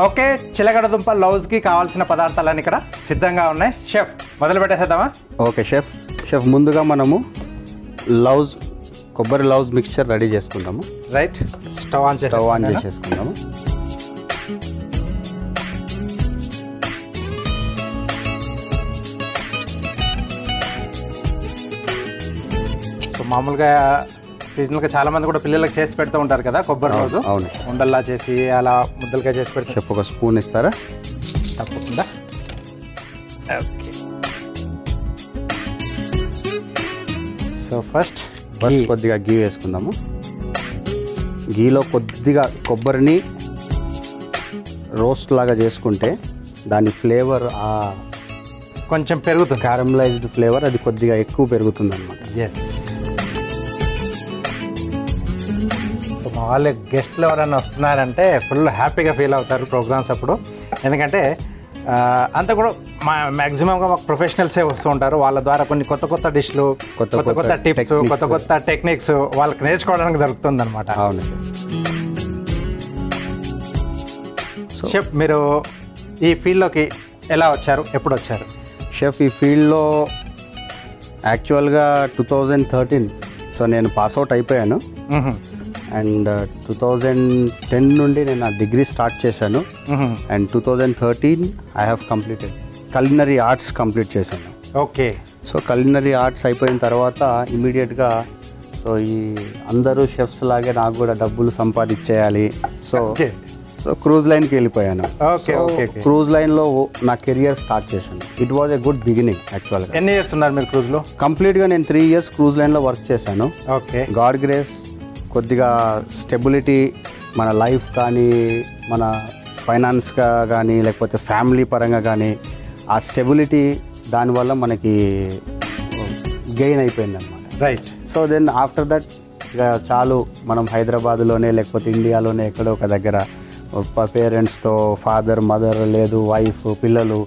Okay, చిలకడ దుంప లౌజ్కి కావాల్సిన పదార్థాలన్నీ ఇక్కడ సిద్ధంగా ఉన్నాయి. షెఫ్ మొదలు పెట్టేసేద్దామా? ఓకే షెఫ్ ముందుగా మనము కొబ్బరి లౌజ్ మిక్స్చర్ రెడీ చేసుకుందాము. రైట్, స్టవ్ ఆన్ చేసేసుకుందాము. సో మామూలుగా సీజనల్గా చాలా మంది కూడా పిల్లలకు చేసి పెడుతూ ఉంటారు కదా కొబ్బరి రోజు. అవును, ఉండల్లా చేసి అలా ముద్దలుగా చేసి పెడతారు. షెఫ్ ఒక స్పూన్ ఇస్తారా? తప్పకుండా. ఓకే, సో ఫస్ట్ కొద్దిగా గీ వేసుకుందాము. గీలో కొద్దిగా కొబ్బరిని రోస్ట్ లాగా చేసుకుంటే దాని ఫ్లేవర్ కొంచెం పెరుగుతుంది, క్యారమలైజ్డ్ ఫ్లేవర్ అది కొద్దిగా ఎక్కువ పెరుగుతుంది అనమాట. ఎస్. సో మా వాళ్ళ గెస్ట్లు ఎవరైనా వస్తున్నారంటే ఫుల్ హ్యాపీగా ఫీల్ అవుతారు ప్రోగ్రామ్స్ అప్పుడు. ఎందుకంటే అంతా కూడా మ్యాక్సిమంగా మాకు ప్రొఫెషనల్సే వస్తూ ఉంటారు. వాళ్ళ ద్వారా కొన్ని కొత్త డిష్లు, కొత్త టిప్స్, కొత్త టెక్నిక్స్ వాళ్ళకి నేర్చుకోవడానికి దొరుకుతుంది అనమాట. అవును షెఫ్, మీరు ఈ ఫీల్డ్లోకి ఎలా వచ్చారు, ఎప్పుడు వచ్చారు? షెఫ్ ఈ ఫీల్డ్లో యాక్చువల్గా 2013 సో నేను పాస్అవుట్ అయిపోయాను. అండ్ 2010 నుండి నేను నా డిగ్రీ స్టార్ట్ చేశాను. And 2013 I have completed culinary arts complete చేశాను. ఓకే, సో కలినరీ ఆర్ట్స్ అయిపోయిన తర్వాత ఇమీడియట్గా సో ఈ అందరూ షెఫ్స్ లాగే నాకు కూడా డబ్బులు సంపాదించేయాలి. సో క్రూజ్ లైన్కి వెళ్ళిపోయాను. క్రూజ్ లైన్లో నా కెరియర్ స్టార్ట్ చేశాను. It was a good beginning యాక్చువల్గా. ఎన్ని ఇయర్స్ ఉన్నారు మీరు క్రూజ్లో? కంప్లీట్గా నేను 3 years క్రూజ్ లైన్లో వర్క్ చేశాను. ఓకే, గాడ్ గ్రేస్ కొద్దిగా స్టెబిలిటీ మన లైఫ్ కానీ మన ఫైనాన్స్గా కానీ లేకపోతే ఫ్యామిలీ పరంగా కానీ ఆ స్టెబిలిటీ దానివల్ల మనకి గెయిన్ అయిపోయింది అనమాట. Right. So then after that ఇక చాలు మనం హైదరాబాద్లోనే లేకపోతే ఇండియాలోనే ఎక్కడో ఒక దగ్గర పేరెంట్స్తో ఫాదర్ మదర్ లేదు వైఫ్ పిల్లలు,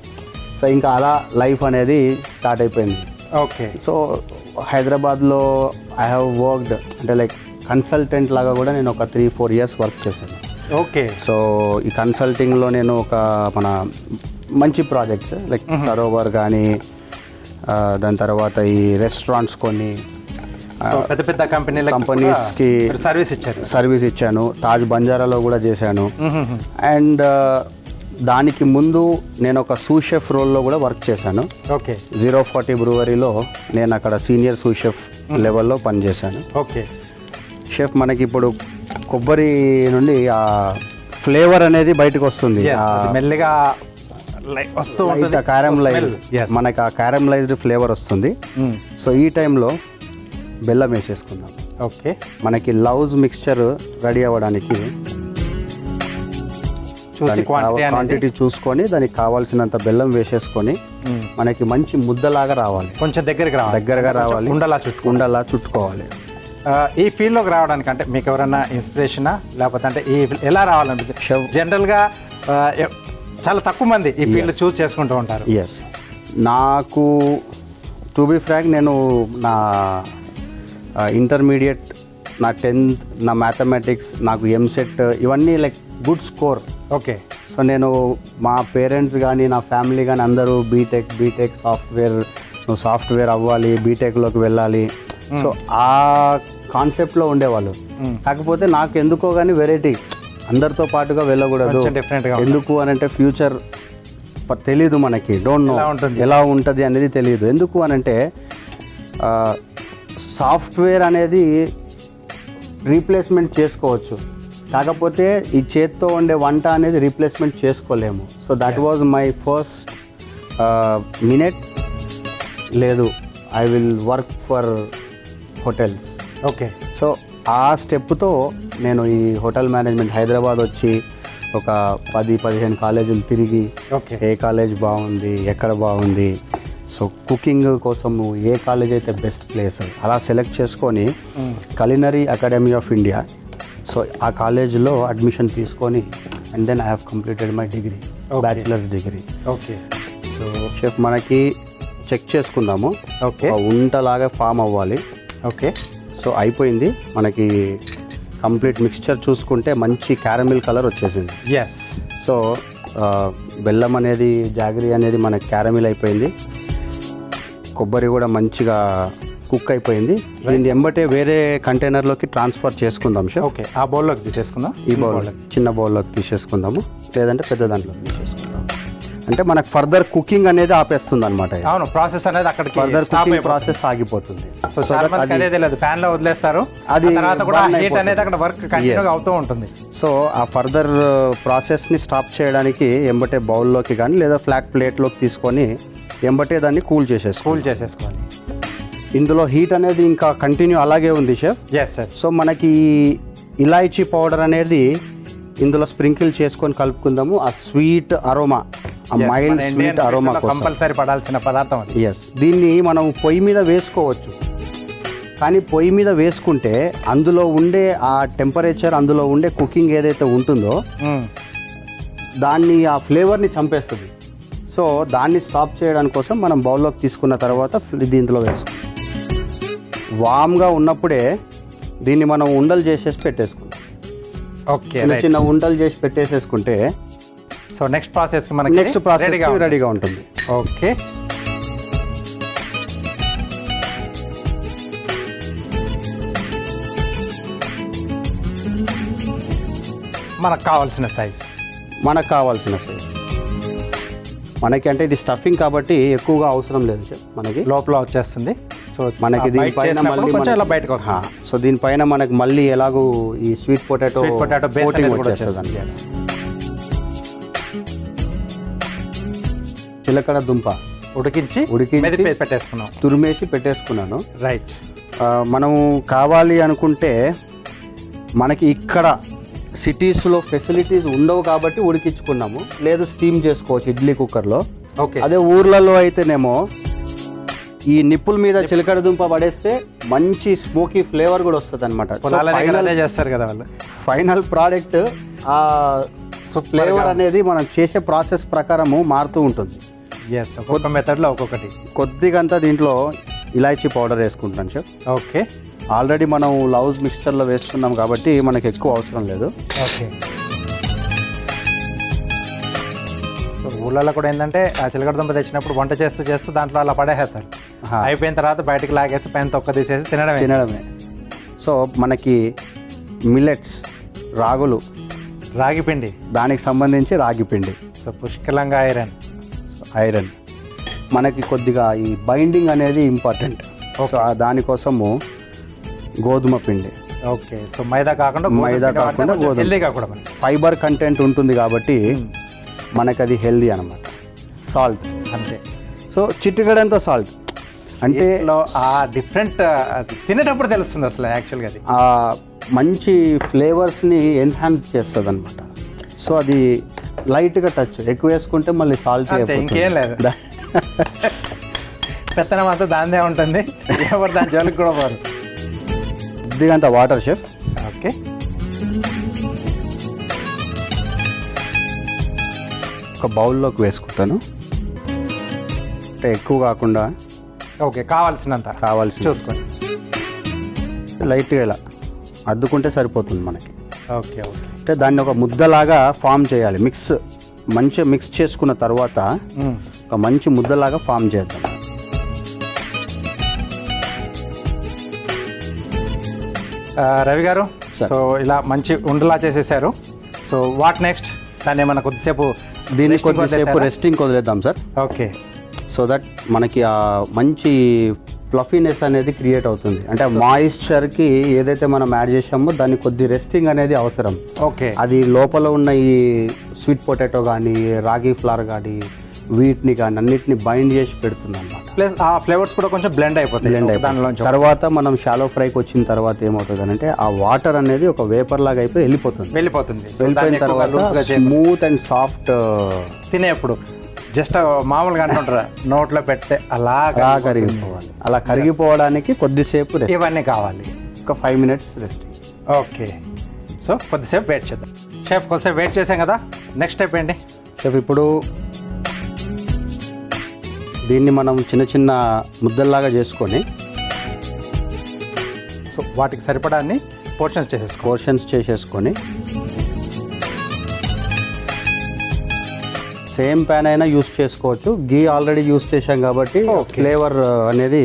సో ఇంకా అలా లైఫ్ అనేది స్టార్ట్ అయిపోయింది. ఓకే, సో హైదరాబాద్లో ఐ హ్యావ్ వర్క్డ్ అంటే లైక్ కన్సల్టెంట్ లాగా కూడా నేను ఒక 3-4 years వర్క్ చేశాను. ఓకే, సో ఈ కన్సల్టింగ్లో నేను ఒక మన మంచి ప్రాజెక్ట్స్ లైక్ సరోవర్ కానీ దాని తర్వాత ఈ రెస్టారెంట్స్ కొన్ని పెద్ద కంపెనీస్కి సర్వీస్ ఇచ్చాను. తాజ్ బంజారాలో కూడా చేశాను. అండ్ దానికి ముందు నేను ఒక సూ షెఫ్ రోల్లో కూడా వర్క్ చేశాను. ఓకే, 040 బ్రూవరీలో నేను అక్కడ సీనియర్ సూ షెఫ్ లెవెల్లో పనిచేశాను. ఓకే షెఫ్, మనకి ఇప్పుడు కొబ్బరి నుండి ఆ ఫ్లేవర్ అనేది బయటకు వస్తుంది, మెల్లిగా వస్తూ ఉంటుంది, మనకి ఆ క్యారమలైజ్డ్ ఫ్లేవర్ వస్తుంది. సో ఈ టైంలో బెల్లం వేసేసుకుందాం. ఓకే, మనకి లౌజ్ మిక్స్చర్ రెడీ అవ్వడానికి క్వాంటిటీ చూసుకొని దానికి కావాల్సినంత బెల్లం వేసేసుకొని మనకి మంచి ముద్దలాగా రావాలి, కొంచెం దగ్గరగా రావాలి, ఉండలా చుట్టుకోవాలి. ఈ ఫీల్డ్లోకి రావడానికి అంటే మీకు ఎవరైనా ఇన్స్పిరేషనా లేకపోతే అంటే ఈ ఎలా రావాలనిపించింది? జనరల్గా చాలా తక్కువ మంది ఈ ఫీల్డ్ చూస్ చేసుకుంటూ ఉంటారు. ఎస్, నాకు టు బి ఫ్రాంక్ నేను నా ఇంటర్మీడియట్, నా 10th, నా మ్యాథమెటిక్స్, నాకు ఎంసెట్ ఇవన్నీ like good score. Okay, so నేను మా పేరెంట్స్ కానీ నా ఫ్యామిలీ కానీ అందరూ బీటెక్ సాఫ్ట్వేర్ అవ్వాలి, బీటెక్లోకి వెళ్ళాలి. సో ఆ కాన్సెప్ట్లో ఉండేవాళ్ళు. కాకపోతే నాకు ఎందుకో కానీ వెరైటీ, అందరితో పాటుగా వెళ్ళకూడదు. ఎందుకు అని అంటే ఫ్యూచర్ తెలీదు మనకి, డోంట్ నో ఎలా ఉంటుంది అనేది తెలియదు. ఎందుకు అని అంటే సాఫ్ట్వేర్ అనేది రీప్లేస్మెంట్ చేసుకోవచ్చు, కాకపోతే ఈ చేత్తో ఉండే వంట అనేది రీప్లేస్మెంట్ చేసుకోలేము. So that was my first minute. లేదు, I will work for hotels. Okay, so ఆ స్టెప్తో నేను ఈ హోటల్ మేనేజ్మెంట్ హైదరాబాద్ వచ్చి ఒక 10-15 కాలేజీలు తిరిగి ఏ కాలేజ్ బాగుంది, ఎక్కడ బాగుంది, సో కుకింగ్ కోసము ఏ కాలేజ్ అయితే బెస్ట్ ప్లేస్ అలా సెలెక్ట్ చేసుకొని culinary academy of India, so ఆ కాలేజ్లో అడ్మిషన్ తీసుకొని and then I have completed my degree, bachelors degree. Okay, so chef మనకి చెక్ చేసుకుందాము. ఓకే, ఉంటలాగా ఫామ్ అవ్వాలి. ఓకే, సో అయిపోయింది. మనకి కంప్లీట్ మిక్స్చర్ చూసుకుంటే మంచి క్యారమిల్ కలర్ వచ్చేసింది. ఎస్. సో బెల్లం అనేది జాగరీ అనేది మనకి క్యారమిల్ అయిపోయింది, కొబ్బరి కూడా మంచిగా కుక్ అయిపోయింది. దీన్ని ఎంబటే వేరే కంటైనర్లోకి ట్రాన్స్ఫర్ చేసుకుందాం షెఫ్. ఓకే, ఆ బౌల్లోకి తీసేసుకుందాం. ఈ బౌల్ చిన్న బౌల్లోకి తీసేసుకుందాము, లేదంటే పెద్ద దాంట్లోకి తీసేసుకుందాం. అంటే మనకు ఫర్దర్ కుకింగ్ అనేది ఆపేస్తుంది అనమాట. అవును, ప్రాసెస్ అనేది అక్కడికి ఫర్దర్ కుకింగ్ ప్రాసెస్ ఆగిపోతుంది. సో చాలా మందికి అదే తెలియదు, ప్యాన్ లో వదిలేస్తారు, అది తర్వాత కూడా హీట్ అనేది అక్కడ వర్క్ కంటిన్యూగా అవుతూ ఉంటుంది. సో ఆ ఫర్దర్ ప్రాసెస్ని స్టాప్ చేయడానికి ఎంబటే బౌల్లోకి కానీ లేదా ఫ్లాట్ ప్లేట్లోకి తీసుకొని ఎంబటే దాన్ని కూల్ చేసేసుకోవాలి. ఇందులో హీట్ అనేది ఇంకా కంటిన్యూ అలాగే ఉంది షెఫ్. Yes yes. సో మనకి ఇలాచీ పౌడర్ అనేది ఇందులో స్ప్రింకిల్ చేసుకొని కలుపుకుందాము. ఆ స్వీట్ అరోమా, ఆ మైల్డ్ స్వీట్ అరోమా కంపల్సరీ పడాల్సిన పదార్థం అది. ఎస్, దీన్ని మనం పొయ్యి మీద వేసుకోవచ్చు, కానీ పొయ్యి మీద వేసుకుంటే అందులో ఉండే ఆ టెంపరేచర్, అందులో ఉండే కుకింగ్ ఏదైతే ఉంటుందో దాన్ని, ఆ ఫ్లేవర్ని చంపేస్తుంది. సో దాన్ని స్టాప్ చేయడానికి కోసం మనం బౌల్లోకి తీసుకున్న తర్వాత దీంట్లో వేసుకుంటాం. వామ్గా ఉన్నప్పుడే దీన్ని మనం ఉండలు చేసేసి పెట్టేసుకుంటాం. ఓకే, చిన్న ఉండలు చేసి పెట్టేసేసుకుంటే సో నెక్స్ట్ ప్రాసెస్ రెడీగా ఉంటుంది. ఓకే, మనకు కావాల్సిన సైజ్. మనకి అంటే ఇది స్టఫింగ్ కాబట్టి ఎక్కువగా అవసరం లేదు, మనకి లోపల వచ్చేస్తుంది. సో మనకి దీనిపైన మళ్ళీ ఇలా బయటకు వస్తుంది. సో దీనిపైన మనకి మళ్ళీ ఎలాగో ఈ స్వీట్ పొటాటో కోటింగ్ వచ్చేస్తుంది. చిలకడ దుంప ఉడికించి పెట్టేసుకున్నాం, తురిమేసి పెట్టేసుకున్నాను. రైట్. మనము కావాలి అనుకుంటే మనకి ఇక్కడ సిటీస్లో ఫెసిలిటీస్ ఉండవు కాబట్టి ఉడికించుకున్నాము, లేదు స్టీమ్ చేసుకోవచ్చు ఇడ్లీ కుక్కర్లో. ఓకే, అదే ఊర్లలో అయితేనేమో ఈ నిప్పుల మీద చిలకడ దుంప పడేస్తే మంచి స్మోకీ ఫ్లేవర్ కూడా వస్తుంది అనమాట. చేస్తారు కదా వాళ్ళు. ఫైనల్ ప్రోడక్ట్ ఆ ఫ్లేవర్ అనేది మనం చేసే ప్రాసెస్ ప్రకారము మారుతూ ఉంటుంది. ఒక్కొక్క మెథడ్లో ఒక్కొక్కటి. కొద్దిగంతా దీంట్లో ఇలాచీ పౌడర్ వేసుకుంటాను సార్. ఓకే, ఆల్రెడీ మనం లౌజ్ మిక్స్చర్లో వేసుకున్నాం కాబట్టి మనకు ఎక్కువ అవసరం లేదు. ఓకే. సో ఊళ్ళలో కూడా ఏంటంటే ఆ చిలకడ దుంప తెచ్చినప్పుడు వంట చేస్తూ దాంట్లో అలా పడేస్తారు, అయిపోయిన తర్వాత బయటకు లాగేసి పైన తొక్క తీసేసి తినడమే. సో మనకి మిల్లెట్స్, రాగి పిండి, దానికి సంబంధించి రాగి పిండి. సో పుష్కలంగా ఐరన్ మనకి కొద్దిగా ఈ బైండింగ్ అనేది ఇంపార్టెంట్. సో దానికోసము గోధుమ పిండి. ఓకే, సో మైదా కాకుండా గోధుమ ఫైబర్ కంటెంట్ ఉంటుంది కాబట్టి మనకి అది హెల్దీ అనమాట. సాల్ట్ అంతే. సో చిటికెడంత సాల్ట్, అంటే ఆ డిఫరెంట్ తినేటప్పుడు తెలుస్తుంది అసలు యాక్చువల్గా అది ఆ మంచి ఫ్లేవర్స్ని ఎన్హాన్స్ చేస్తుంది అనమాట. సో అది లైట్గా టచ్, ఎక్కువ వేసుకుంటే మళ్ళీ సాల్ట్, ఇంకేం లేదు. పెత్తనం అంతా దానిదే ఉంటుంది, ఎవరు దాని జోలికి కూడా పోరు. కొద్దిగంత వాటర్ షెఫ్. ఓకే, ఒక బౌల్లోకి వేసుకుంటాను, అంటే ఎక్కువ కాకుండా. ఓకే, కావాల్సినంత చూసుకోండి. లైట్గా ఇలా అద్దుకుంటే సరిపోతుంది మనకి. Okay okay. అంటే దాన్ని ఒక ముద్దలాగా ఫామ్ చేయాలి. మంచిగా మిక్స్ చేసుకున్న తర్వాత ఒక మంచి ముద్దలాగా ఫామ్ చేద్దాం. రవి గారు, సో ఇలా మంచి ఉండలా చేసేసారు. So what next? దాన్ని ఏమన్నా కొద్దిసేపు రెస్టింగ్ వదిలేద్దాం సార్. ఓకే, సో దట్ మనకి ఆ మంచి ఫ్లఫీనెస్ అనేది క్రియేట్ అవుతుంది. అంటే మాయిశ్చర్కి ఏదైతే మనం యాడ్ చేసామో దానికి కొద్ది రెస్టింగ్ అనేది అవసరం. ఓకే, అది లోపల ఉన్న ఈ స్వీట్ పొటాటో కానీ, రాగి ఫ్లవర్ కానీ, వీటిని కానీ అన్నిటిని బైండ్ చేసి పెడుతుంది అన్నమాట. ప్లస్ ఆ ఫ్లేవర్స్ కూడా కొంచెం బ్లెండ్ అయిపోతాయి దానిలో. తర్వాత మనం షాలో ఫ్రైకి వచ్చిన తర్వాత ఏమవుతుంది అంటే ఆ వాటర్ అనేది ఒక వేపర్ లాగా అయిపోయి వెళ్ళిపోయిన తర్వాత స్మూత్ అండ్ సాఫ్ట్ తినేప్పుడు జస్ట్ మామూలుగా అంటుంటారా నోట్లో పెడితే అలా కరిగిపోవాలి. అలా కరిగిపోవడానికి కొద్దిసేపు ఇవన్నీ కావాలి. ఒక 5 minutes రెస్ట్. ఓకే, సో కొద్దిసేపు వెయిట్ చేద్దాం. షెఫ్ కొద్దిసేపు వెయిట్ చేసాం కదా, నెక్స్ట్ స్టెప్ ఏంటి షెఫ్? ఇప్పుడు దీన్ని మనం చిన్న చిన్న ముద్దల్లాగా చేసుకొని, సో వాటికి సరిపడాన్ని పోర్షన్స్ చేసేసుకొని సేమ్ ప్యాన్ అయినా యూస్ చేసుకోవచ్చు. గీ ఆల్రెడీ యూస్ చేశాం కాబట్టి ఫ్లేవర్ అనేది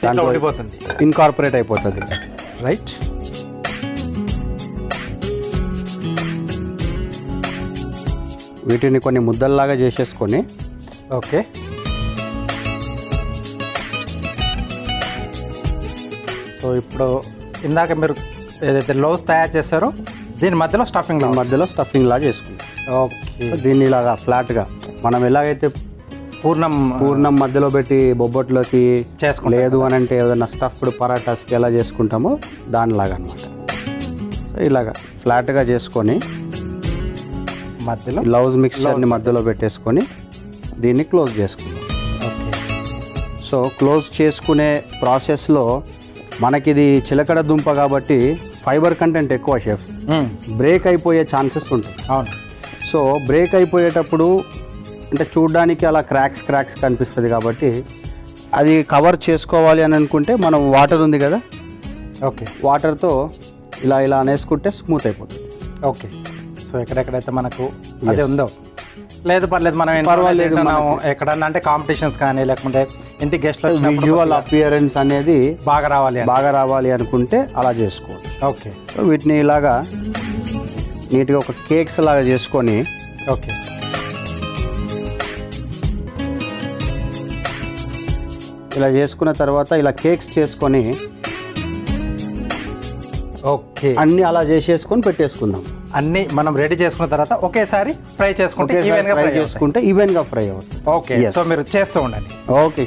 దాంట్లో ఉండిపోతుంది, ఇన్కార్పొరేట్ అయిపోతుంది. రైట్. వీటిని కొన్ని ముద్దల్లాగా చేసేసుకొని ఓకే. సో ఇప్పుడు ఇందాక మీరు ఏదైతే లౌజ్ తయారు చేస్తారో దీని మధ్యలో స్టఫింగ్ లా చేసుకుంటాం. ఓకే. దీన్ని ఇలాగా ఫ్లాట్గా మనం ఎలాగైతే పూర్ణం మధ్యలో పెట్టి బొబ్బట్లోకి చేసుకుంటాం, లేదు అని అంటే ఏదైనా స్టఫ్డ్ పరాటాస్కి ఎలా చేసుకుంటామో దానిలాగా అనమాట. సో ఇలాగా ఫ్లాట్గా చేసుకొని మధ్యలో లౌజ్ మిక్స్చర్ని మధ్యలో పెట్టేసుకొని దీన్ని క్లోజ్ చేసుకుందాం. ఓకే. సో క్లోజ్ చేసుకునే ప్రాసెస్లో మనకిది చిలకడ దుంప కాబట్టి ఫైబర్ కంటెంట్ ఎక్కువ షెఫ్, బ్రేక్ అయిపోయే ఛాన్సెస్ ఉంటాయి. అవును. సో బ్రేక్ అయిపోయేటప్పుడు అంటే చూడ్డానికి అలా క్రాక్స్ కనిపిస్తుంది కాబట్టి అది కవర్ చేసుకోవాలి అని అనుకుంటే మనం వాటర్ ఉంది కదా, ఓకే, వాటర్తో ఇలా అనేసుకుంటే స్మూత్ అయిపోతుంది. ఓకే. సో ఎక్కడెక్కడైతే మనకు అదే ఉందో లేదు పర్లేదు, మనం పర్వాలేదు, ఎక్కడన్నా అంటే కాంపిటీషన్స్ కానీ లేకుంటే ఇంటి గెస్ట్లు విజువల్ అపియరెన్స్ అనేది బాగా రావాలి అనుకుంటే అలా చేసుకోవచ్చు. ఓకే. సో వీటిని ఇలాగా నీట్గా ఒక కేక్స్ లాగా చేసుకొని ఓకే. ఇలా చేసుకున్న తర్వాత ఇలా కేక్స్ చేసుకొని ఓకే అన్ని అలా చేసేసుకొని పెట్టేసుకుందాం. అన్ని మనం రెడీ చేసుకున్న తర్వాత ఒకేసారి ఫ్రై చేసుకుంటే ఈవెన్ గా ఫ్రై అవుతుంది. ఓకే. సో మీరు చేస్తూ ఉండండి. ఓకే.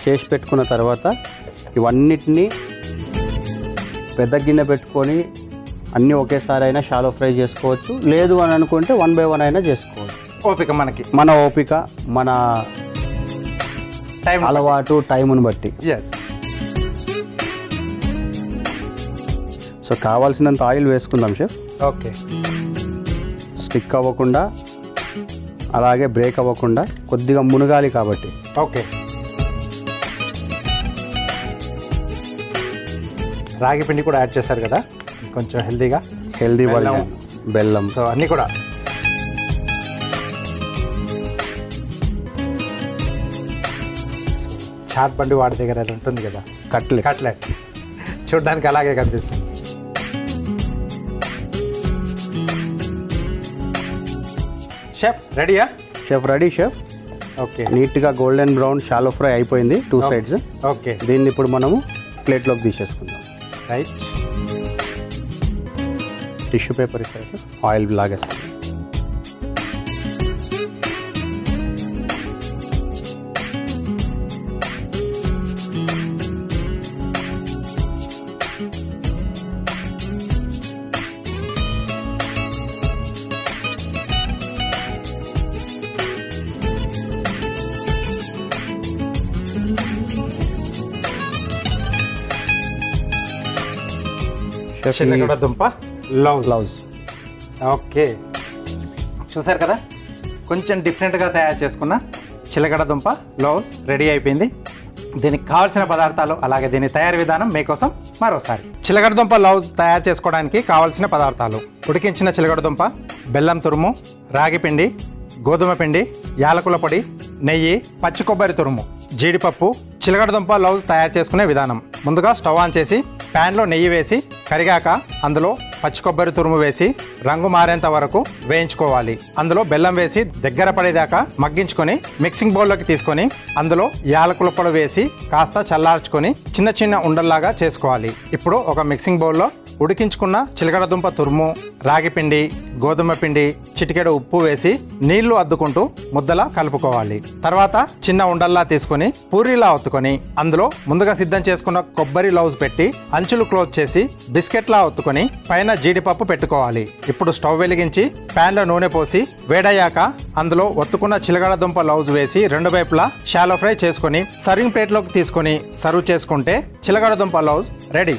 చేసి పెట్టుకున్న తర్వాత ఇవన్నిటిని పెద్ద గిన్నె పెట్టుకొని అన్నీ ఒకేసారి అయినా షాలో ఫ్రై చేసుకోవచ్చు, లేదు అని అనుకుంటే 1 by 1 అయినా చేసుకోవచ్చు. ఓపిక మన ఓపిక, మన టైం అలవాటు, టైముని బట్టి. ఎస్. సో కావాల్సినంత ఆయిల్ వేసుకుందాం షెఫ్. ఓకే. స్టిక్ అవ్వకుండా అలాగే బ్రేక్ అవ్వకుండా కొద్దిగా మునగాలి కాబట్టి. ఓకే. రాగి పిండి కూడా యాడ్ చేశారు కదా, కొంచెం హెల్దీ బెల్లం. సో అన్నీ కూడా చాట్ బండి వాడి దగ్గర అది ఉంటుంది కదా, కట్లెట్ చూడడానికి అలాగే కనిపిస్తుంది. షెఫ్ రెడీయా? Ready chef. ఓకే. నీట్గా గోల్డెన్ బ్రౌన్ షాలో ఫ్రై అయిపోయింది 2 sides. ఓకే. దీన్ని ఇప్పుడు మనము ప్లేట్లోకి తీసేసుకుందాం. రైట్. టిష్యూ పేపర్ ఇస్తారు, ఆయిల్ లాగేస్తాం. చిలకడ దుంప లౌజ్. ఓకే. చూసారు కదా, కొంచెం డిఫరెంట్గా తయారు చేసుకున్న చిలకడ దుంప లౌజ్ రెడీ అయిపోయింది. దీనికి కావాల్సిన పదార్థాలు అలాగే దీని తయారీ విధానం మీకోసం మరోసారి. చిలకడ దుంప లౌజ్ తయారు చేసుకోవడానికి కావాల్సిన పదార్థాలు: ఉడికించిన చిలకడ దుంప, బెల్లం తురుము, రాగి పిండి, గోధుమ పిండి, యాలకుల పొడి, నెయ్యి, పచ్చి కొబ్బరి తురుము, జీడిపప్పు. చిలకడ దుంప లౌజ్ తయారు చేసుకునే విధానం: ముందుగా స్టవ్ ఆన్ చేసి ప్యాన్లో నెయ్యి వేసి కరిగాక అందులో పచ్చి కొబ్బరి తురుము వేసి రంగు మారేంత వరకు వేయించుకోవాలి. అందులో బెల్లం వేసి దగ్గర పడేదాకా మగ్గించుకొని మిక్సింగ్ బౌల్లోకి తీసుకొని అందులో యాలకుల పొడి వేసి కాస్త చల్లార్చుకొని చిన్న చిన్న ఉండల్లాగా చేసుకోవాలి. ఇప్పుడు ఒక మిక్సింగ్ బౌల్లో ఉడికించుకున్న చిలకడ దుంప తురుము, రాగి పిండి, గోధుమ పిండి, చిటికెడు ఉప్పు వేసి నీళ్లు అద్దుకుంటూ ముద్దలా కలుపుకోవాలి. తర్వాత చిన్న ఉండల్లా తీసుకొని పూరీలా ఒత్తుకొని అందులో ముందుగా సిద్ధం చేసుకున్న కొబ్బరి లౌజ్ పెట్టి అంచులు క్లోజ్ చేసి బిస్కెట్లా ఒత్తుకొని పైన జీడిపప్పు పెట్టుకోవాలి. ఇప్పుడు స్టవ్ వెలిగించి ప్యాన్ లో నూనె పోసి వేడయ్యాక అందులో ఒత్తుకున్న చిలకడ దుంప లౌజ్ వేసి 2 వైపులా షాలో ఫ్రై చేసుకొని సర్వింగ్ ప్లేట్లోకి తీసుకొని సర్వ్ చేసుకుంటే చిలకడ దుంప లౌజ్ రెడీ.